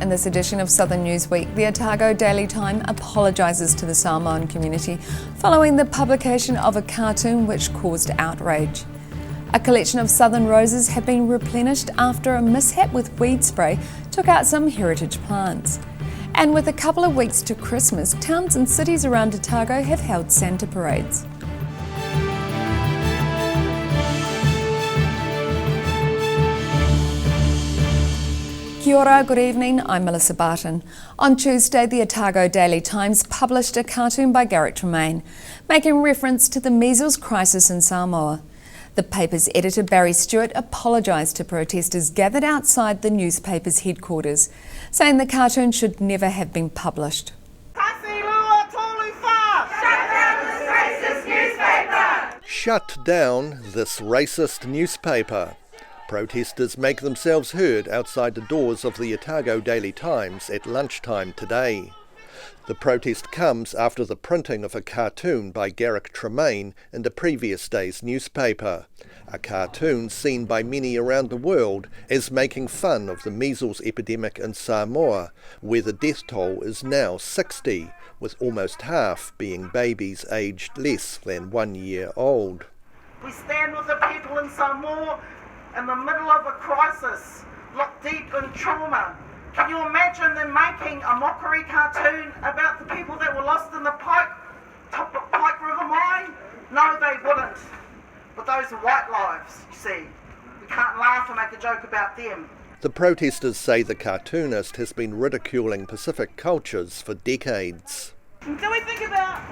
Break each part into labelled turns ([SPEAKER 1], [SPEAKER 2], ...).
[SPEAKER 1] In this edition of Southern Newsweek, the Otago Daily Time apologises to the Samoan community following the publication of a cartoon which caused outrage. A collection of southern roses have been replenished after a mishap with weed spray took out some heritage plants. And with a couple of weeks to Christmas, towns and cities around Otago have held Santa parades. Kia ora, good evening, I'm Melissa Barton. On Tuesday, the Otago Daily Times published a cartoon by Garrick Tremaine, making reference to the measles crisis in Samoa. The paper's editor, Barry Stewart, apologised to protesters gathered outside the newspaper's headquarters, saying the cartoon should never have been published.
[SPEAKER 2] Shut down this racist newspaper. Protesters make themselves heard outside the doors of the Otago Daily Times at lunchtime today. The protest comes after the printing of a cartoon by Garrick Tremaine in the previous day's newspaper, a cartoon seen by many around the world as making fun of the measles epidemic in Samoa, where the death toll is now 60, with almost half being babies aged less than 1 year old.
[SPEAKER 3] We stand with the people in Samoa in the middle of a crisis, locked deep in trauma. Can you imagine them making a mockery cartoon about the people that were lost in the Pike River mine? No, they wouldn't. But those are white lives, you see. We can't laugh and make a joke about them.
[SPEAKER 2] The protesters say the cartoonist has been ridiculing Pacific cultures for decades.
[SPEAKER 4] So we think about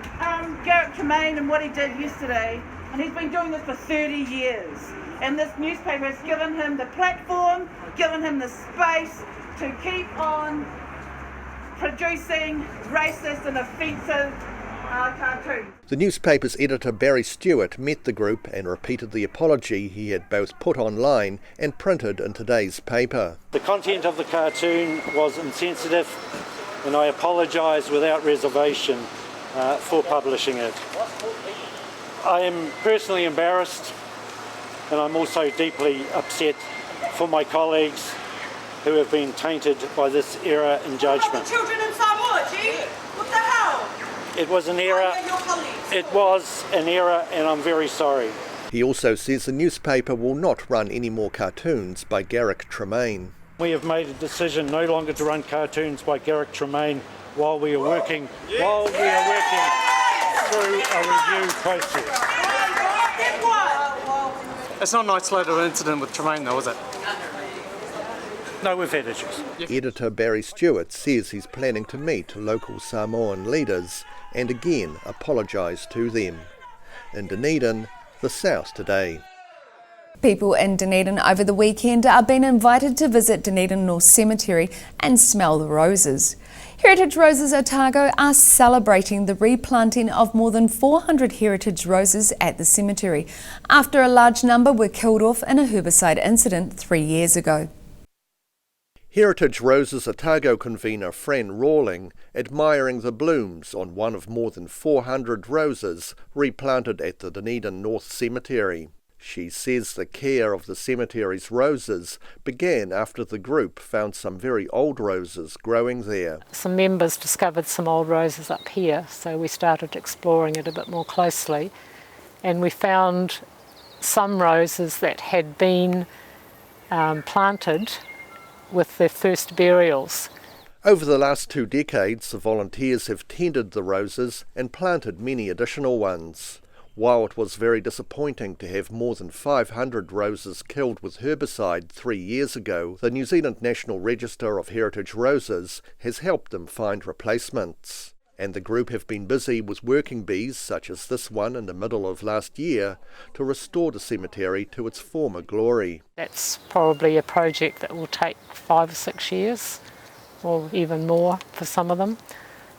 [SPEAKER 4] Garrick Tremaine and what he did yesterday, and he's been doing this for 30 years. And this newspaper has given him the platform, given him the space to keep on producing racist and offensive cartoons.
[SPEAKER 2] The newspaper's editor Barry Stewart met the group and repeated the apology he had both put online and printed in today's paper.
[SPEAKER 5] The content of the cartoon was insensitive, and I apologise without reservation for publishing it. I am personally embarrassed, and I'm also deeply upset for my colleagues who have been tainted by this error in judgment.
[SPEAKER 4] Children in Samoa, gee? What the hell?
[SPEAKER 5] It was an error. It was an error, and I'm very sorry.
[SPEAKER 2] He also says the newspaper will not run any more cartoons by Garrick Tremaine.
[SPEAKER 5] We have made a decision no longer to run cartoons by Garrick Tremaine while we are working through a review process.
[SPEAKER 6] It's not an isolated incident with Tremaine though, is it?
[SPEAKER 5] No, we've had issues.
[SPEAKER 2] Editor Barry Stewart says he's planning to meet local Samoan leaders and again apologise to them. In Dunedin, the South Today.
[SPEAKER 1] People in Dunedin over the weekend are being invited to visit Dunedin North Cemetery and smell the roses. Heritage Roses Otago are celebrating the replanting of more than 400 heritage roses at the cemetery after a large number were killed off in a herbicide incident 3 years ago.
[SPEAKER 2] Heritage Roses Otago convener Fran Rawling admiring the blooms on one of more than 400 roses replanted at the Dunedin North Cemetery. She says the care of the cemetery's roses began after the group found some very old roses growing there.
[SPEAKER 7] Some members discovered some old roses up here, so we started exploring it a bit more closely, and we found some roses that had been planted with their first burials.
[SPEAKER 2] Over the last 2 decades, the volunteers have tended the roses and planted many additional ones. While it was very disappointing to have more than 500 roses killed with herbicide 3 years ago, the New Zealand National Register of Heritage Roses has helped them find replacements. And the group have been busy with working bees, such as this one in the middle of last year, to restore the cemetery to its former glory.
[SPEAKER 7] That's probably a project that will take 5 or 6 years, or even more for some of them.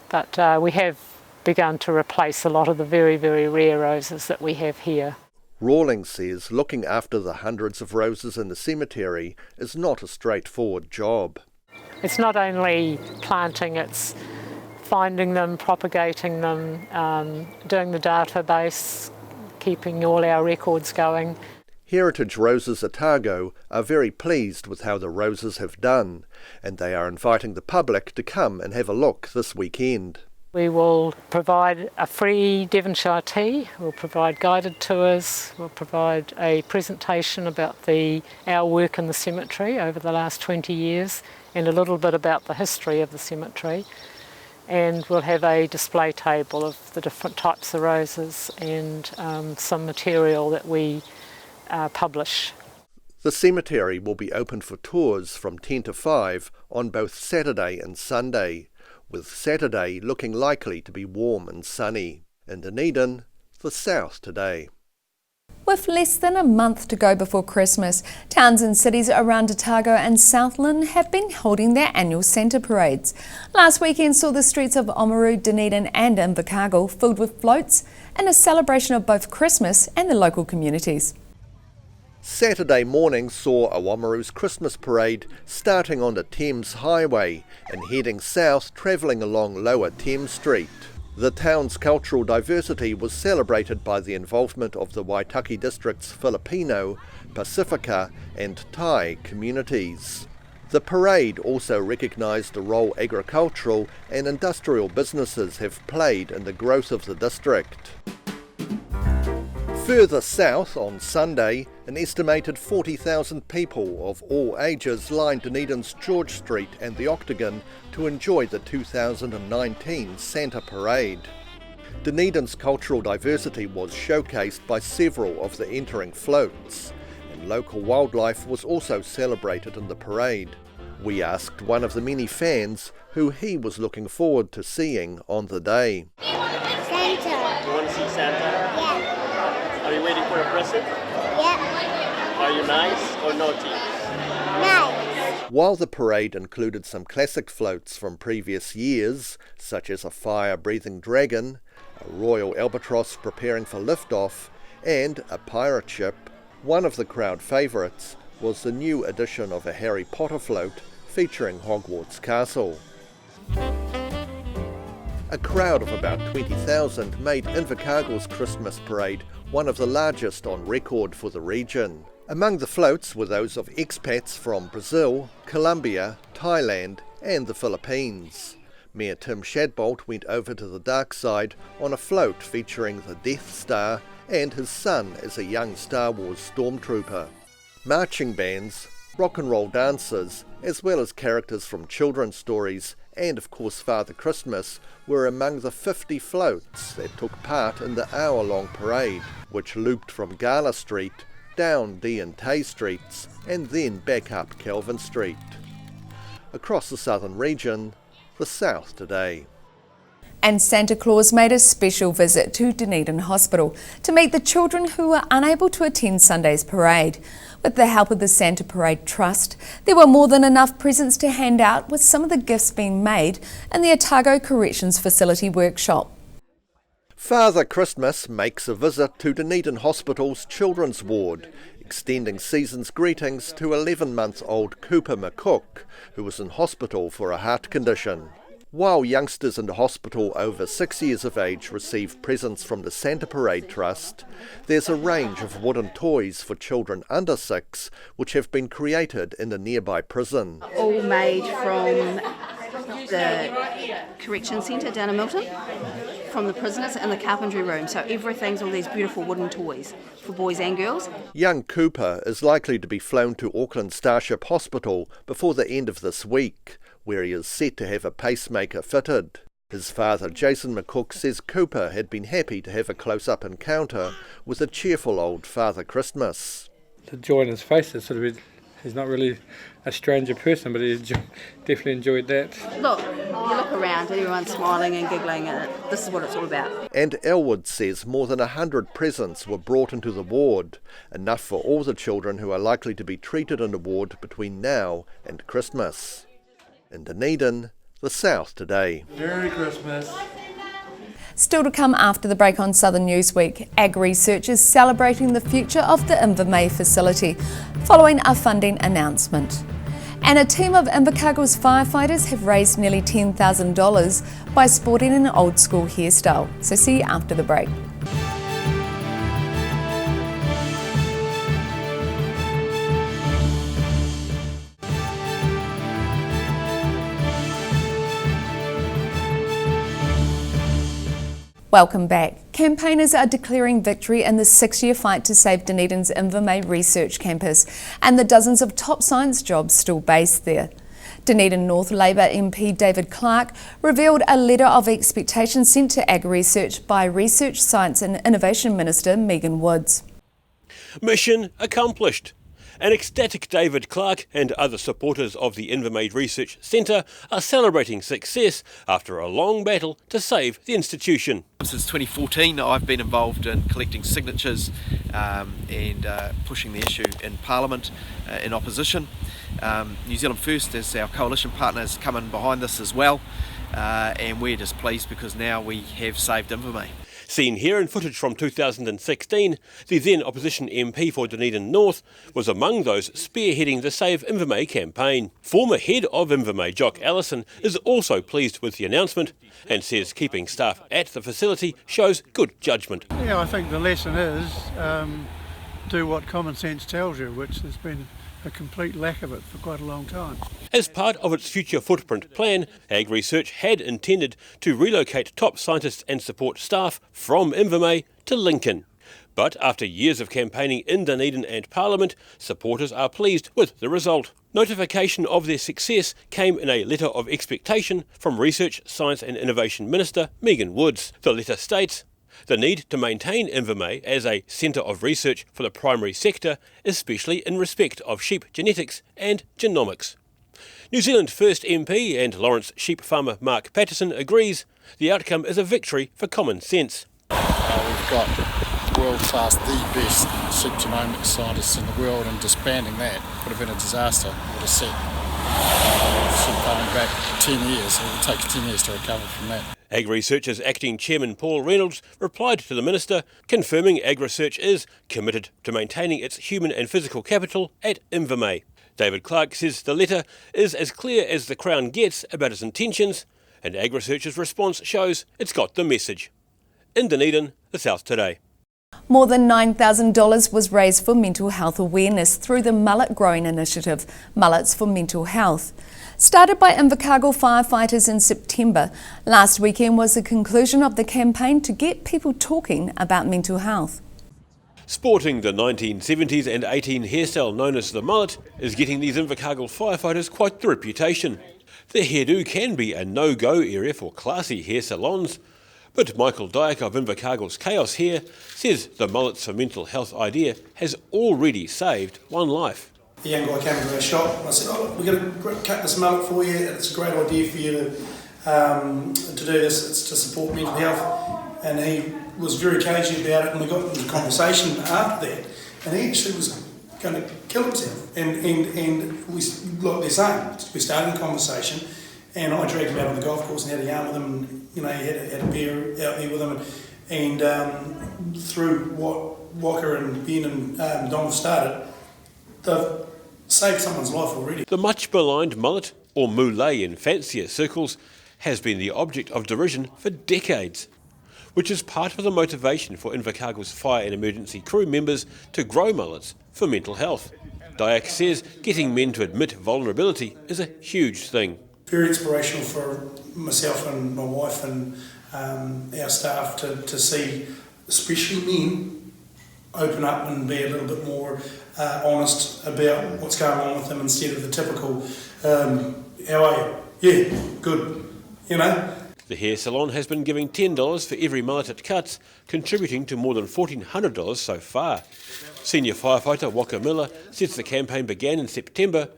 [SPEAKER 7] But we have begun to replace a lot of the very, very rare roses that we have here.
[SPEAKER 2] Rawling says looking after the hundreds of roses in the cemetery is not a straightforward job.
[SPEAKER 7] It's not only planting, it's finding them, propagating them, doing the database, keeping all our records going.
[SPEAKER 2] Heritage Roses Otago are very pleased with how the roses have done, and they are inviting the public to come and have a look this weekend.
[SPEAKER 7] We will provide a free Devonshire tea, we'll provide guided tours, we'll provide a presentation about our work in the cemetery over the last 20 years and a little bit about the history of the cemetery. And we'll have a display table of the different types of roses and some material that we publish.
[SPEAKER 2] The cemetery will be open for tours from 10 to 5 on both Saturday and Sunday, with Saturday looking likely to be warm and sunny. In Dunedin, the South Today.
[SPEAKER 1] With less than a month to go before Christmas, towns and cities around Otago and Southland have been holding their annual Santa parades. Last weekend saw the streets of Oamaru, Dunedin and Invermay filled with floats in a celebration of both Christmas and the local communities.
[SPEAKER 2] Saturday morning saw Oamaru's Christmas parade starting on the Thames Highway and heading south, travelling along Lower Thames Street. The town's cultural diversity was celebrated by the involvement of the Waitaki district's Filipino, Pacifica and Thai communities. The parade also recognised the role agricultural and industrial businesses have played in the growth of the district. Further south on Sunday, an estimated 40,000 people of all ages lined Dunedin's George Street and the Octagon to enjoy the 2019 Santa Parade. Dunedin's cultural diversity was showcased by several of the entering floats, and local wildlife was also celebrated in the parade. We asked one of the many fans who he was looking forward to seeing on the day.
[SPEAKER 8] Santa.
[SPEAKER 9] You want to see Santa?
[SPEAKER 8] Yeah.
[SPEAKER 9] Are you waiting for a present?
[SPEAKER 8] Yeah.
[SPEAKER 9] Are you nice or naughty?
[SPEAKER 8] Nice.
[SPEAKER 2] While the parade included some classic floats from previous years, such as a fire-breathing dragon, a royal albatross preparing for liftoff, and a pirate ship, one of the crowd favourites was the new edition of a Harry Potter float featuring Hogwarts Castle. A crowd of about 20,000 made Invercargill's Christmas parade one of the largest on record for the region. Among the floats were those of expats from Brazil, Colombia, Thailand and the Philippines. Mayor Tim Shadbolt went over to the dark side on a float featuring the Death Star and his son as a young Star Wars stormtrooper. Marching bands, rock and roll dancers, as well as characters from children's stories and of course Father Christmas were among the 50 floats that took part in the hour-long parade, which looped from Gala Street, down D and Tay Streets and then back up Kelvin Street. Across the southern region, the South Today.
[SPEAKER 1] And Santa Claus made a special visit to Dunedin Hospital to meet the children who were unable to attend Sunday's parade. With the help of the Santa Parade Trust, there were more than enough presents to hand out, with some of the gifts being made in the Otago Corrections Facility workshop.
[SPEAKER 2] Father Christmas makes a visit to Dunedin Hospital's children's ward, extending season's greetings to 11-month-old Cooper McCook, who was in hospital for a heart condition. While youngsters in the hospital over 6 years of age receive presents from the Santa Parade Trust, there's a range of wooden toys for children under 6 which have been created in the nearby prison.
[SPEAKER 10] All made from the correction centre down in Milton, from the prisoners in the carpentry room. So everything's all these beautiful wooden toys for boys and girls.
[SPEAKER 2] Young Cooper is likely to be flown to Auckland Starship Hospital before the end of this week, where he is set to have a pacemaker fitted. His father, Jason McCook, says Cooper had been happy to have a close-up encounter with a cheerful old Father Christmas.
[SPEAKER 11] The joy in his face is he's not really a stranger person, but he definitely enjoyed that.
[SPEAKER 10] Look, you look around, everyone's smiling and giggling, and this is what it's all about.
[SPEAKER 2] And Elwood says more than 100 presents were brought into the ward, enough for all the children who are likely to be treated in the ward between now and Christmas. In Dunedin, the South Today.
[SPEAKER 12] Merry Christmas.
[SPEAKER 1] Still to come after the break on Southern Newsweek, Ag Research is celebrating the future of the Invermay facility following a funding announcement. And a team of Invercargill's firefighters have raised nearly $10,000 by sporting an old school hairstyle. So see you after the break. Welcome back. Campaigners are declaring victory in the 6-year fight to save Dunedin's Invermay research campus and the dozens of top science jobs still based there. Dunedin North Labour MP David Clark revealed a letter of expectation sent to Ag Research by Research, Science and Innovation Minister Megan Woods.
[SPEAKER 12] Mission accomplished. An ecstatic David Clark and other supporters of the Invermay Research Centre are celebrating success after a long battle to save the institution.
[SPEAKER 13] Since 2014 I've been involved in collecting signatures and pushing the issue in Parliament in opposition. New Zealand First, as our coalition partner, has come in behind this as well, and we're just pleased because now we have saved Invermay.
[SPEAKER 12] Seen here in footage from 2016, the then opposition MP for Dunedin North was among those spearheading the Save Invermay campaign. Former head of Invermay, Jock Allison, is also pleased with the announcement and says keeping staff at the facility shows good judgment.
[SPEAKER 14] Yeah, I think the lesson is do what common sense tells you, which there's been a complete lack of it for quite a long time.
[SPEAKER 12] As part of its future footprint plan, Ag Research had intended to relocate top scientists and support staff from Invermay to Lincoln. But after years of campaigning in Dunedin and Parliament, supporters are pleased with the result. Notification of their success came in a letter of expectation from Research, Science and Innovation Minister Megan Woods. The letter states, "The need to maintain Invermay as a centre of research for the primary sector, especially in respect of sheep genetics and genomics." New Zealand First MP and Lawrence sheep farmer Mark Patterson agrees the outcome is a victory for common sense.
[SPEAKER 15] We've got world-class, the best sheep genomics scientists in the world, and disbanding that would have been a disaster. Would have set sheep farming back 10 years. It would take 10 years to recover from that.
[SPEAKER 12] Ag Research's acting chairman Paul Reynolds replied to the minister, confirming Ag Research is committed to maintaining its human and physical capital at Invermay. David Clark says the letter is as clear as the Crown gets about its intentions, and Ag Research's response shows it's got the message. In Dunedin, the South Today.
[SPEAKER 1] More than $9,000 was raised for mental health awareness through the mullet growing initiative, Mullets for Mental Health. Started by Invercargill firefighters in September, last weekend was the conclusion of the campaign to get people talking about mental health.
[SPEAKER 12] Sporting the 1970s and 18 hairstyle known as the mullet is getting these Invercargill firefighters quite the reputation. The hairdo can be a no-go area for classy hair salons, but Michael Dyack of Invercargill's Chaos Hair says the Mullets for Mental Health idea has already saved one life.
[SPEAKER 16] The young guy came into our shop and I said, "Oh, we're going to cut this mullet for you, and it's a great idea for you to do this. It's to support mental health." And he was very cagey about it, and we got into conversation after that, and he actually was going to kill himself. And we, like they're saying, we started a conversation, and I dragged him out on the golf course and had a yarn with him, and he had a beer out there with him, and through what Walker and Ben and Don started, they've saved someone's life already.
[SPEAKER 12] The much maligned mullet, or moulet in fancier circles, has been the object of derision for decades, which is part of the motivation for Invercargill's fire and emergency crew members to grow mullets for mental health. Dyack says getting men to admit vulnerability is a huge thing.
[SPEAKER 16] Very inspirational for myself and my wife and our staff to see, especially men, open up and be a little bit more honest about what's going on with them instead of the typical, how are you? Yeah, good, you know.
[SPEAKER 12] The hair salon has been giving $10 for every mullet it cuts, contributing to more than $1,400 so far. Senior firefighter Walker Miller says the campaign began in September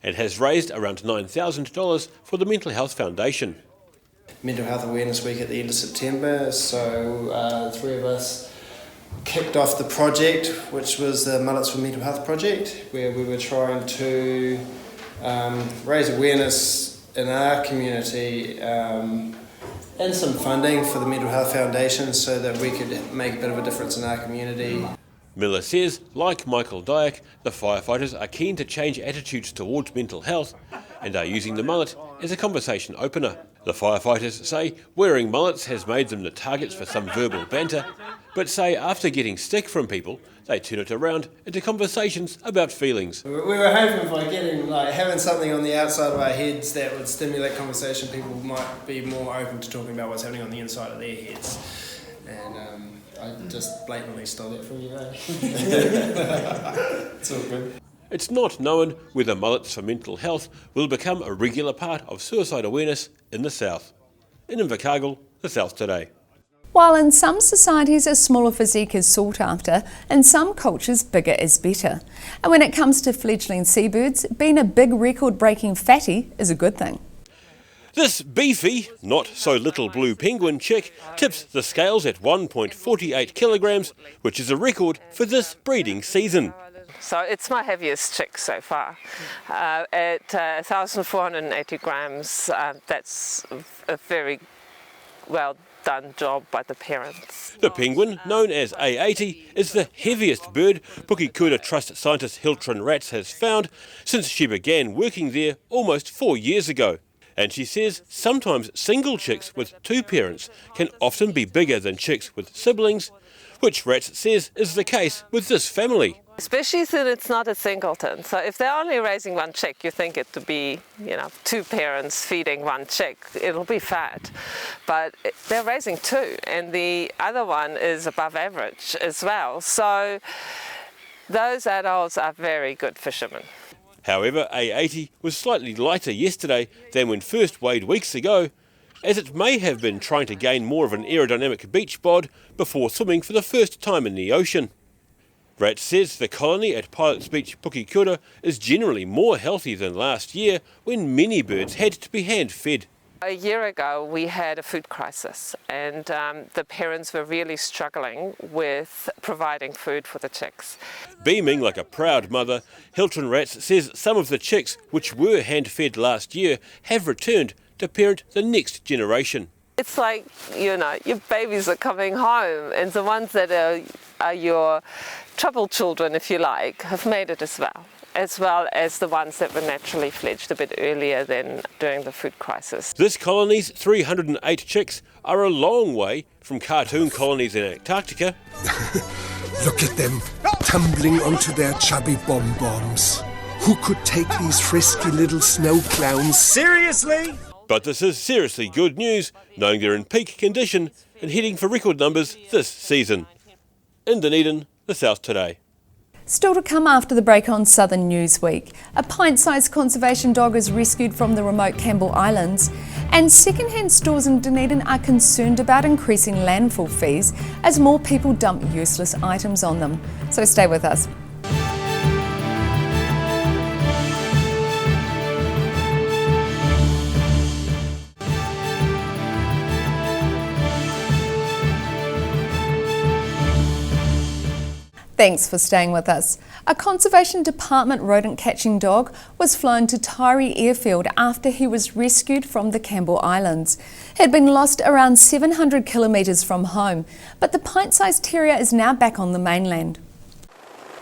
[SPEAKER 12] and has raised around $9,000 for the Mental Health Foundation.
[SPEAKER 17] Mental Health Awareness Week at the end of September, so the three of us kicked off the project, which was the Mullets for Mental Health project, where we were trying to raise awareness in our community and some funding for the Mental Health Foundation so that we could make a bit of a difference in our community.
[SPEAKER 12] Miller says, like Michael Dyack, the firefighters are keen to change attitudes towards mental health and are using the mullet as a conversation opener. The firefighters say wearing mullets has made them the targets for some verbal banter, but say after getting stick from people, they turn it around into conversations about feelings.
[SPEAKER 17] We were hoping by having something on the outside of our heads that would stimulate conversation, people might be more open to talking about what's happening on the inside of their heads. and I just blatantly stole that from you, eh? It's all good.
[SPEAKER 12] It's not known whether Mullets for Mental Health will become a regular part of suicide awareness in the South. In Invermay, the South Today.
[SPEAKER 1] While in some societies a smaller physique is sought after, in some cultures bigger is better. And when it comes to fledgling seabirds, being a big record-breaking fatty is a good thing.
[SPEAKER 12] This beefy, not so little blue penguin chick tips the scales at 1.48 kilograms, which is a record for this breeding season.
[SPEAKER 18] So it's my heaviest chick so far. At 1,480 grams, that's a very well done job by the parents.
[SPEAKER 12] The penguin, known as A80, is the heaviest bird Pukekura Trust scientist Hilton Rats has found since she began working there almost 4 years ago. And she says sometimes single chicks with two parents can often be bigger than chicks with siblings, which Rats says is the case with this family.
[SPEAKER 18] Especially since it's not a singleton. So if they're only raising one chick, you think it to be, two parents feeding one chick. It'll be fat. But they're raising two, and the other one is above average as well. So those adults are very good fishermen.
[SPEAKER 12] However, A80 was slightly lighter yesterday than when first weighed weeks ago, as it may have been trying to gain more of an aerodynamic beach bod before swimming for the first time in the ocean. Rats says the colony at Pilots Beach, Pukekura, is generally more healthy than last year when many birds had to be hand-fed.
[SPEAKER 18] A year ago we had a food crisis, and the parents were really struggling with providing food for the chicks.
[SPEAKER 12] Beaming like a proud mother, Hilton Rats says some of the chicks which were hand-fed last year have returned to parent the next generation.
[SPEAKER 18] It's like, your babies are coming home, and the ones that are your trouble children, if you like, have made it as well as the ones that were naturally fledged a bit earlier than during the food crisis.
[SPEAKER 12] This colony's 308 chicks are a long way from cartoon colonies in Antarctica.
[SPEAKER 19] Look at them, tumbling onto their chubby bomb-bombs. Who could take these frisky little snow clowns seriously?
[SPEAKER 12] But this is seriously good news, knowing they're in peak condition and heading for record numbers this season. In Dunedin, the South Today.
[SPEAKER 1] Still to come after the break on Southern Newsweek, a pint-sized conservation dog is rescued from the remote Campbell Islands, and second-hand stores in Dunedin are concerned about increasing landfill fees as more people dump useless items on them. So stay with us. Thanks for staying with us. A Conservation Department rodent catching dog was flown to Taieri Airfield after he was rescued from the Campbell Islands. He had been lost around 700 kilometres from home, but the pint-sized terrier is now back on the mainland.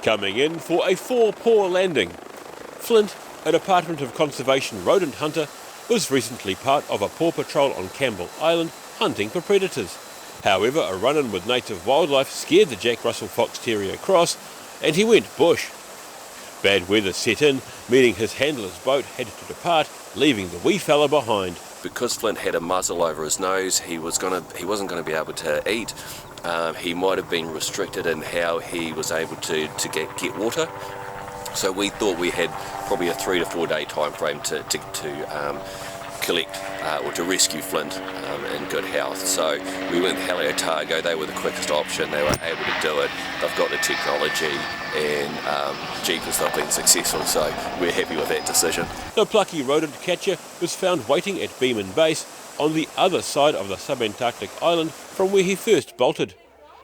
[SPEAKER 12] Coming in for a four-paw landing. Flint, a Department of Conservation rodent hunter, was recently part of a paw patrol on Campbell Island hunting for predators. However, a run-in with native wildlife scared the Jack Russell Fox Terrier across, and he went bush. Bad weather set in, meaning his handler's boat had to depart, leaving the wee fella behind.
[SPEAKER 20] Because Flint had a muzzle over his nose, he wasn't going to be able to eat. He might have been restricted in how he was able to get water. So we thought we had probably a 3 to 4 day time frame to collect or to rescue Flint in good health. So we went with Otago. They were the quickest option. They were able to do it. They've got the technology, and jeepers, they've been successful. So we're happy with that decision.
[SPEAKER 12] The plucky rodent catcher was found waiting at Beeman Base on the other side of the subantarctic island from where he first bolted.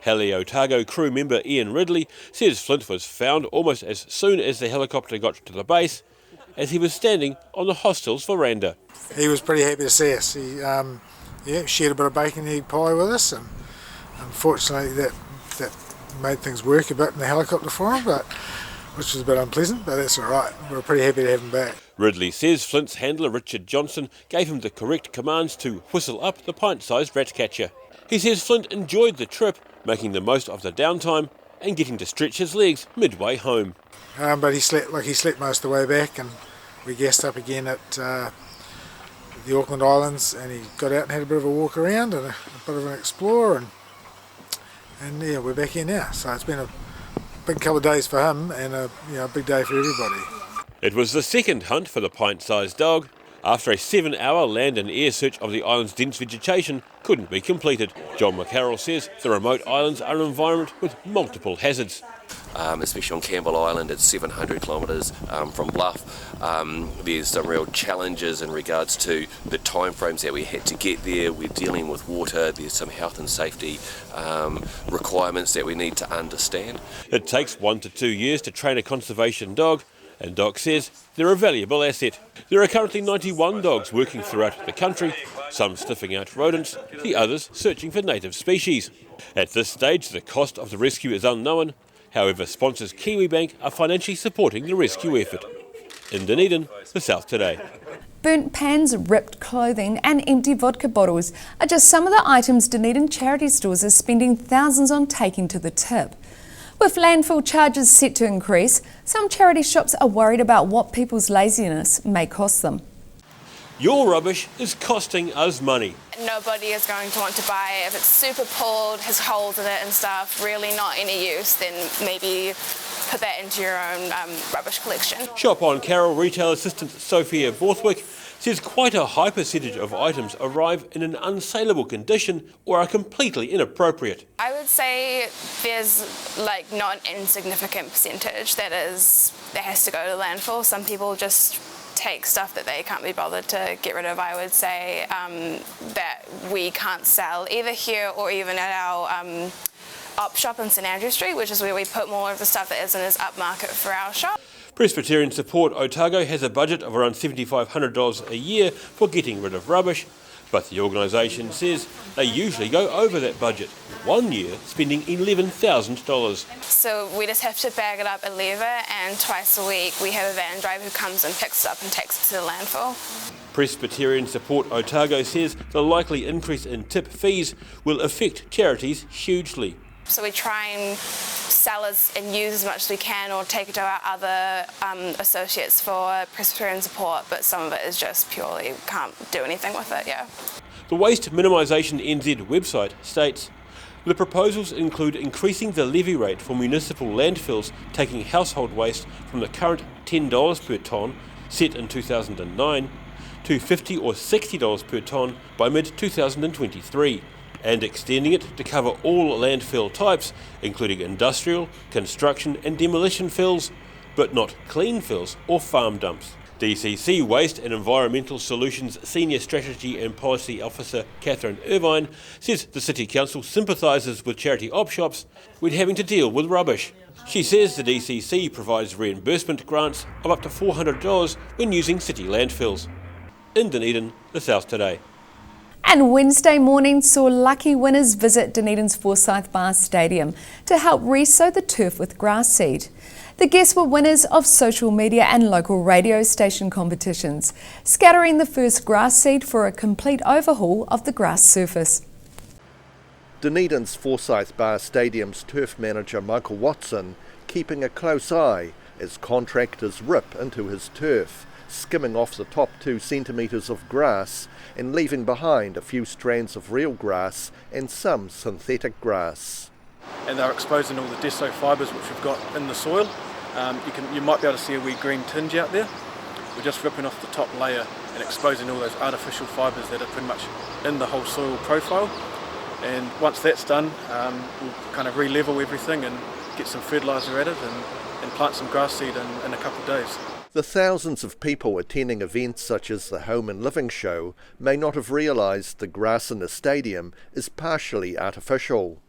[SPEAKER 12] Otago crew member Ian Ridley says Flint was found almost as soon as the helicopter got to the base, as he was standing on the hostel's veranda.
[SPEAKER 21] He was pretty happy to see us. He shared a bit of bacon and egg pie with us, and unfortunately that made things work a bit in the helicopter for him, which was a bit unpleasant, but that's all right. We're pretty happy to have him back.
[SPEAKER 12] Ridley says Flint's handler Richard Johnson gave him the correct commands to whistle up the pint-sized rat catcher. He says Flint enjoyed the trip, making the most of the downtime and getting to stretch his legs midway home.
[SPEAKER 21] But he slept most of the way back, and we gassed up again at the Auckland Islands, and he got out and had a bit of a walk around and a bit of an explore, and and yeah, we're back here now. So it's been a big couple of days for him and a big day for everybody.
[SPEAKER 12] It was the second hunt for the pint-sized dog, after a 7-hour land and air search of the island's dense vegetation couldn't be completed. John McCarroll says the remote islands are an environment with multiple hazards.
[SPEAKER 20] Especially on Campbell Island, it's 700 kilometres from Bluff. There's some real challenges in regards to the timeframes that we had to get there. We're dealing with water, there's some health and safety requirements that we need to understand.
[SPEAKER 12] It takes 1 to 2 years to train a conservation dog, and Doc says they're a valuable asset. There are currently 91 dogs working throughout the country, some sniffing out rodents, the others searching for native species. At this stage, the cost of the rescue is unknown. However, sponsors Kiwibank are financially supporting the rescue effort. In Dunedin, the South Today.
[SPEAKER 1] Burnt pans, ripped clothing and empty vodka bottles are just some of the items Dunedin charity stores are spending thousands on taking to the tip. With landfill charges set to increase, some charity shops are worried about what people's laziness may cost them.
[SPEAKER 12] Your rubbish is costing us money.
[SPEAKER 3] Nobody is going to want to buy it. If it's super pulled, has holes in it and stuff, really not any use, then maybe put that into your own rubbish collection.
[SPEAKER 12] Shop on Carol retail assistant Sophia Borthwick says quite a high percentage of items arrive in an unsaleable condition or are completely inappropriate.
[SPEAKER 3] I would say there's not an insignificant percentage that has to go to the landfill. Some people just take stuff that they can't be bothered to get rid of. I would say that we can't sell either here or even at our op shop in St Andrew Street, which is where we put more of the stuff that isn't as upmarket for our shop.
[SPEAKER 12] Presbyterian Support Otago has a budget of around $7,500 a year for getting rid of rubbish, but the organisation says they usually go over that budget, one year spending $11,000.
[SPEAKER 3] So we just have to bag it up a lever, and twice a week we have a van driver who comes and picks it up and takes it to the landfill.
[SPEAKER 12] Presbyterian Support Otago says the likely increase in tip fees will affect charities hugely.
[SPEAKER 3] So we try and sell and use as much as we can, or take it to our other associates for Presbyterian support, but some of it is just purely can't do anything with it, yeah.
[SPEAKER 12] The Waste Minimisation NZ website states, the proposals include increasing the levy rate for municipal landfills taking household waste from the current $10 per tonne, set in 2009, to $50 or $60 per tonne by mid-2023. And extending it to cover all landfill types, including industrial, construction and demolition fills, but not clean fills or farm dumps. DCC Waste and Environmental Solutions Senior Strategy and Policy Officer Catherine Irvine says the City Council sympathises with charity op shops when having to deal with rubbish. She says the DCC provides reimbursement grants of up to $400 when using city landfills. In Dunedin, the South Today.
[SPEAKER 1] And Wednesday morning saw lucky winners visit Dunedin's Forsyth Bar Stadium to help resow the turf with grass seed. The guests were winners of social media and local radio station competitions, scattering the first grass seed for a complete overhaul of the grass surface.
[SPEAKER 2] Dunedin's Forsyth Bar Stadium's turf manager Michael Watson keeping a close eye as contractors rip into his turf, skimming off the top 2 centimetres of grass and leaving behind a few strands of real grass and some synthetic grass.
[SPEAKER 22] And they're exposing all the deso fibres which we've got in the soil. You might be able to see a wee green tinge out there. We're just ripping off the top layer and exposing all those artificial fibres that are pretty much in the whole soil profile. And once that's done, we'll kind of re-level everything and get some fertiliser at it and plant some grass seed in a couple of days.
[SPEAKER 2] The thousands of people attending events such as the Home and Living Show may not have realised the grass in the stadium is partially artificial.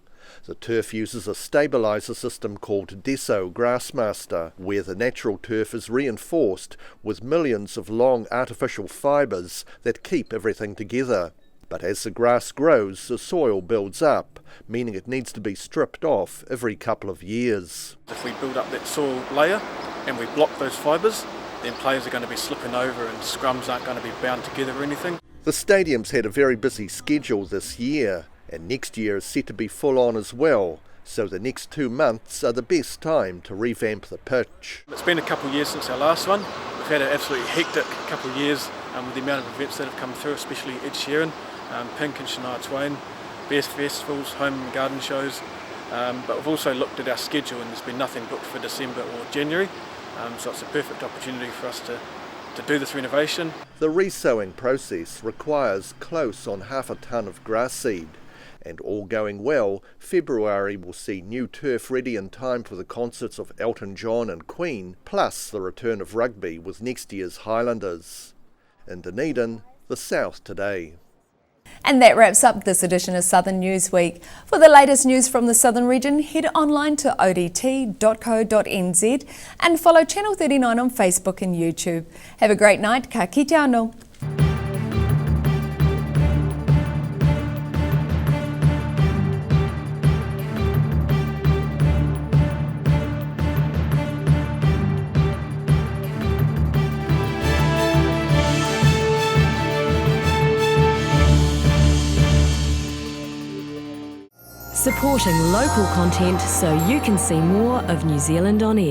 [SPEAKER 2] The turf uses a stabiliser system called Deso Grassmaster, where the natural turf is reinforced with millions of long artificial fibres that keep everything together. But as the grass grows, the soil builds up, meaning it needs to be stripped off every couple of years.
[SPEAKER 22] If we build up that soil layer and we block those fibres, then players are going to be slipping over and scrums aren't going to be bound together or anything.
[SPEAKER 2] The stadium's had a very busy schedule this year, and next year is set to be full on as well, so the next 2 months are the best time to revamp the pitch.
[SPEAKER 22] It's been a couple of years since our last one. We've had an absolutely hectic couple of years with the amount of events that have come through, especially Ed Sheeran, Pink and Shania Twain, best festivals, home and garden shows. But we've also looked at our schedule and there's been nothing booked for December or January, so it's a perfect opportunity for us to do this renovation.
[SPEAKER 2] The resowing process requires close on 1/2 tonne of grass seed, and all going well, February will see new turf ready in time for the concerts of Elton John and Queen, plus the return of rugby with next year's Highlanders. In Dunedin, the South Today.
[SPEAKER 1] And that wraps up this edition of Southern Newsweek. For the latest news from the Southern region, head online to odt.co.nz and follow Channel 39 on Facebook and YouTube. Have a great night. Ka kite anō.
[SPEAKER 4] Supporting local content so you can see more of New Zealand on air.